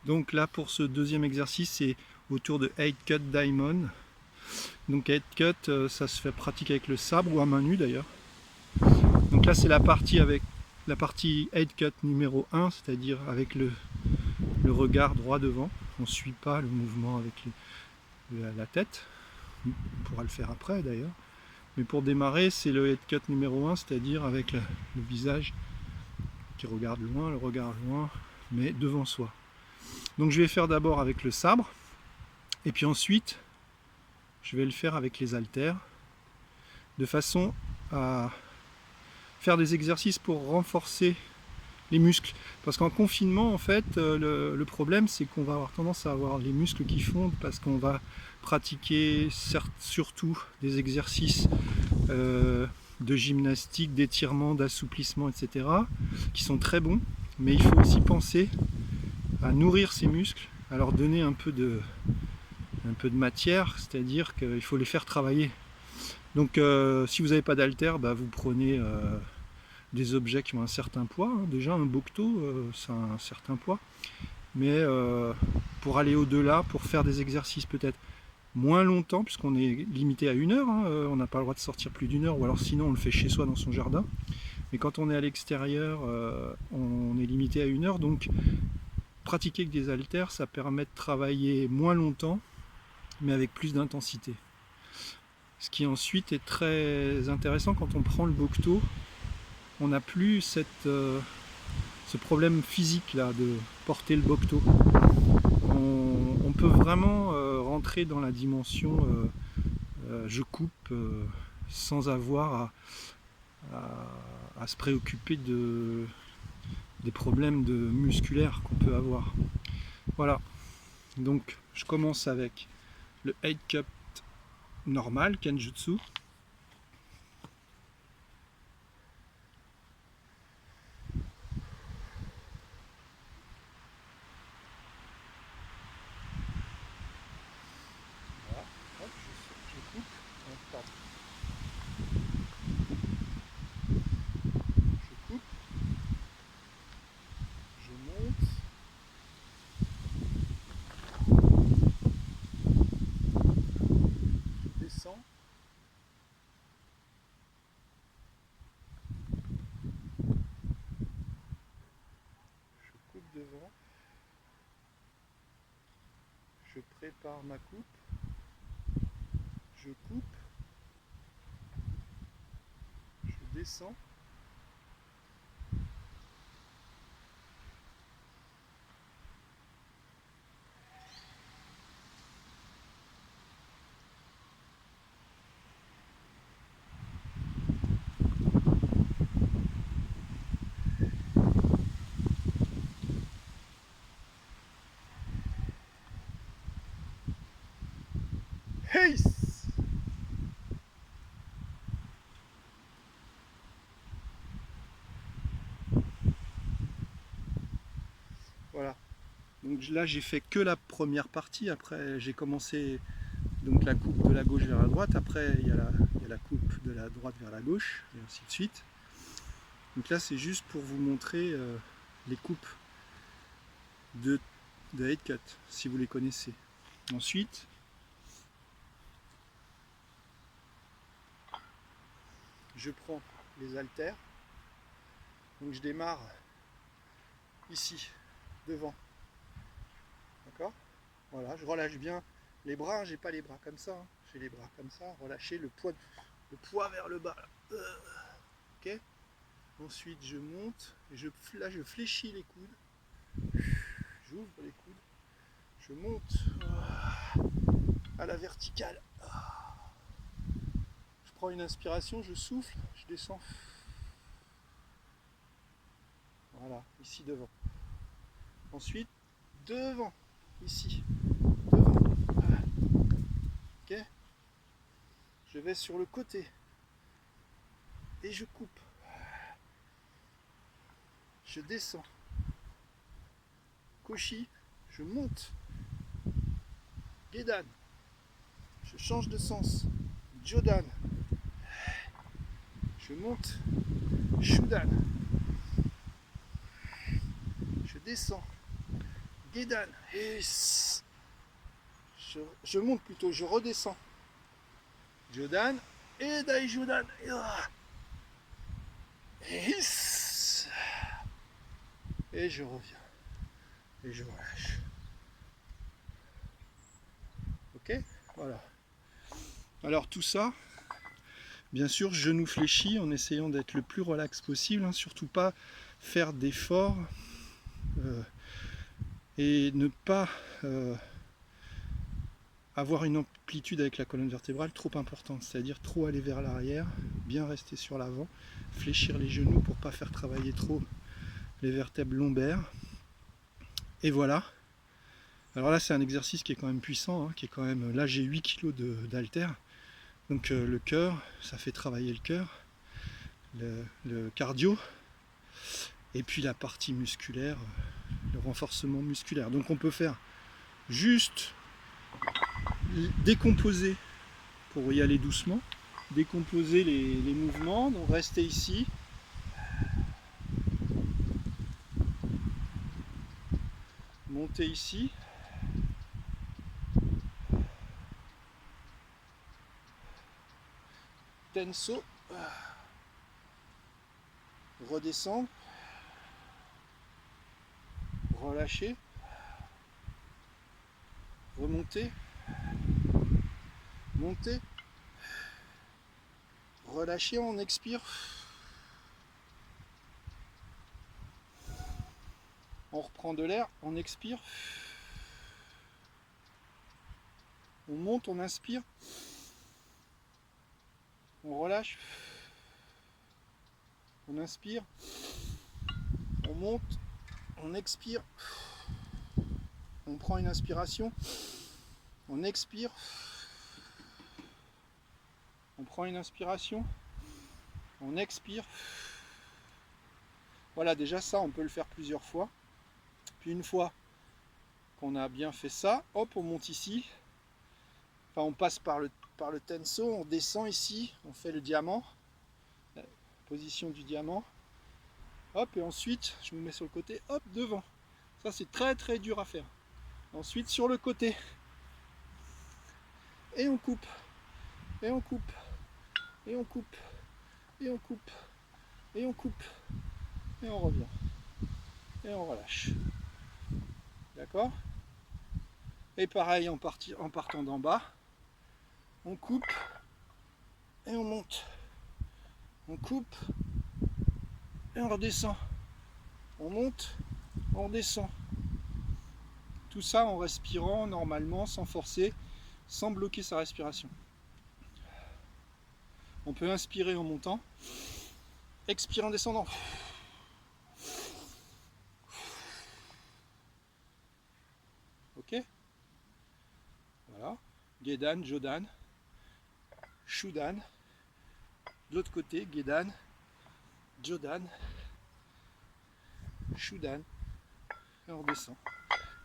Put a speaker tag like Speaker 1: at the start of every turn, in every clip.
Speaker 1: Donc là pour ce deuxième exercice, c'est autour de 8 cut diamond. Donc 8 cut, ça se fait pratiquer avec le sabre ou à main nue d'ailleurs. Donc là c'est la partie avec la partie 8 cut numéro 1, c'est-à-dire avec le regard droit devant. On ne suit pas le mouvement avec la tête. On pourra le faire après d'ailleurs. Mais pour démarrer, c'est le 8 cut numéro 1, c'est-à-dire avec le visage qui regarde loin, le regard loin, mais devant soi. Donc je vais faire d'abord avec le sabre, et puis ensuite je vais le faire avec les haltères, de façon à faire des exercices pour renforcer les muscles. Parce qu'en confinement, en fait, le problème c'est qu'on va avoir tendance à avoir les muscles qui fondent parce qu'on va pratiquer surtout des exercices de gymnastique, d'étirement, d'assouplissement, etc. qui sont très bons, mais il faut aussi penser à nourrir ces muscles, à leur donner un peu de matière, c'est-à-dire qu'il faut les faire travailler. Donc si vous n'avez pas d'haltères, vous prenez des objets qui ont un certain poids. Déjà un bocto, c'est un certain poids. Mais pour aller au-delà, pour faire des exercices peut-être moins longtemps, puisqu'on est limité à 1 heure, on n'a pas le droit de sortir plus d'1 heure, ou alors sinon on le fait chez soi dans son jardin. Mais quand on est à l'extérieur, on est limité à 1 heure, donc pratiquer avec des haltères, ça permet de travailler moins longtemps, mais avec plus d'intensité. Ce qui ensuite est très intéressant quand on prend le bocto, on n'a plus ce problème physique là de porter le bocto. On peut vraiment rentrer dans la dimension je coupe sans avoir à se préoccuper des problèmes musculaires qu'on peut avoir. Voilà, donc je commence avec le 8 cut normal, Kenjutsu. Voilà, hop, je coupe, pardon. Je coupe, je monte, je descends, je coupe devant, je prépare ma coupe, je coupe, je descends, hey! Voilà. Donc là j'ai fait que la première partie, après j'ai commencé donc la coupe de la gauche vers la droite, après il y a la coupe de la droite vers la gauche, et ainsi de suite. Donc là c'est juste pour vous montrer les coupes de 8 cut, si vous les connaissez. Ensuite, je prends les haltères, donc je démarre ici, devant. D'accord? Voilà, je relâche bien les bras, j'ai pas les bras comme ça, j'ai les bras comme ça, relâchez le poids vers le bas. Là. Ok? Ensuite je monte, et là je fléchis les coudes, j'ouvre les coudes, je monte à la verticale. Je prends une inspiration, je souffle, je descends. Voilà, ici devant. Ensuite, devant, ici, devant. Voilà. Ok? Je vais sur le côté et je coupe. Je descends. Koshi, je monte. Gedan, je change de sens. Jodan, je monte. Shudan, je descends. Gedan. Je monte plutôt, je redescends. Jodan. Et Dai Jodan. Et je reviens. Et je relâche. Ok? Voilà. Alors tout ça, bien sûr, genou fléchi en essayant d'être le plus relax possible, hein, surtout pas faire d'efforts et ne pas avoir une amplitude avec la colonne vertébrale trop importante, c'est-à-dire trop aller vers l'arrière, bien rester sur l'avant, fléchir les genoux pour pas faire travailler trop les vertèbres lombaires. Et voilà. Alors là c'est un exercice qui est quand même puissant, hein, qui est quand même. Là j'ai 8 kg d'haltère. Donc le cœur, ça fait travailler le cœur, le cardio, et puis la partie musculaire, le renforcement musculaire. Donc on peut faire juste décomposer pour y aller doucement, décomposer les mouvements, donc rester ici. Monter ici. Tenso. Redescendre. Relâcher. Remonter. Monter. Relâcher, on expire. On reprend de l'air, on expire. On monte, on inspire. On relâche. On inspire. On monte, on expire. On prend une inspiration. On expire. On prend une inspiration. On expire. Voilà, déjà ça, on peut le faire plusieurs fois. Puis une fois qu'on a bien fait ça, hop, on monte ici. Enfin, on passe par le tenso, on descend ici, on fait le diamant, la position du diamant. Hop, et ensuite, je me mets sur le côté, hop, devant. Ça, c'est très très dur à faire. Ensuite, sur le côté. Et on coupe. Et on coupe. Et on coupe. Et on coupe. Et on coupe. Et on revient. Et on relâche. D'accord? Et pareil, en partant d'en bas, on coupe et on monte. On coupe et on redescend. On monte, on redescend. Tout ça en respirant normalement, sans forcer, sans bloquer sa respiration. On peut inspirer en montant, expirer en descendant. Ok? Voilà. Gedan, Jodan, Shudan. De l'autre côté, Gedan, Jodan, Shudan. Et on redescend.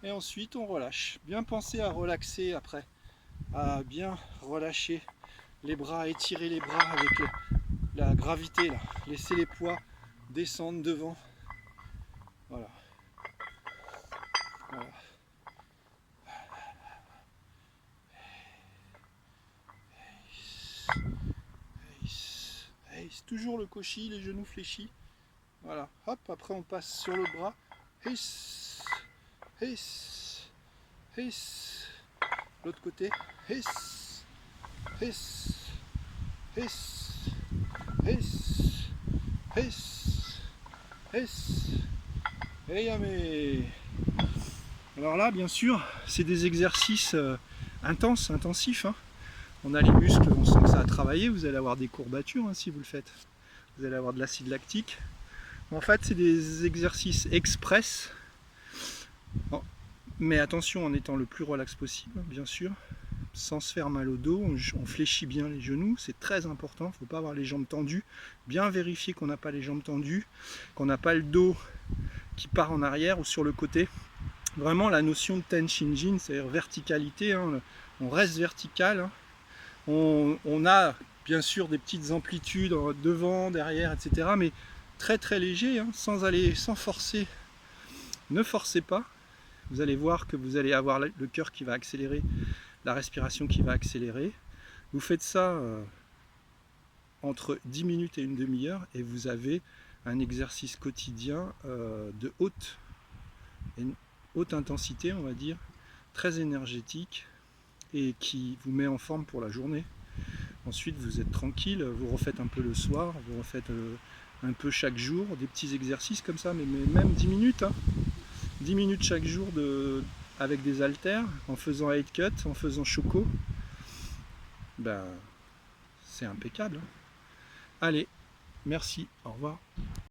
Speaker 1: Et ensuite, on relâche. Bien penser à relaxer après, à bien relâcher les bras, étirer les bras avec la gravité, là. Laisser les poids descendre devant. Voilà. Voilà. C'est toujours le koshi, les genoux fléchis. Voilà. Hop, après on passe sur l'autre bras. Hiss, hiss, hiss. L'autre côté. Hiss, hiss, hiss, hiss, hiss, hiss. Et yamé. Alors là, bien sûr, c'est des exercices intensifs. Hein. On a les muscles, on sent que ça a travaillé, vous allez avoir des courbatures hein, si vous le faites. Vous allez avoir de l'acide lactique. En fait, c'est des exercices express. Bon, mais attention en étant le plus relax possible, bien sûr. Sans se faire mal au dos, on fléchit bien les genoux, c'est très important. Il ne faut pas avoir les jambes tendues. Bien vérifier qu'on n'a pas les jambes tendues, qu'on n'a pas le dos qui part en arrière ou sur le côté. Vraiment la notion de Tenshinjin, c'est-à-dire verticalité. Hein. On reste vertical. Hein. On a bien sûr des petites amplitudes devant, derrière, etc. Mais très très léger, hein, sans forcer. Ne forcez pas. Vous allez voir que vous allez avoir le cœur qui va accélérer, la respiration qui va accélérer. Vous faites ça entre 10 minutes et une demi-heure et vous avez un exercice quotidien de haute intensité, on va dire, très énergétique et qui vous met en forme pour la journée. Ensuite, vous êtes tranquille, vous refaites un peu le soir, vous refaites un peu chaque jour, des petits exercices comme ça, mais même 10 minutes. 10 minutes chaque jour avec des haltères, en faisant 8 cut, en faisant choco. Ben, c'est impeccable. Allez, merci, au revoir.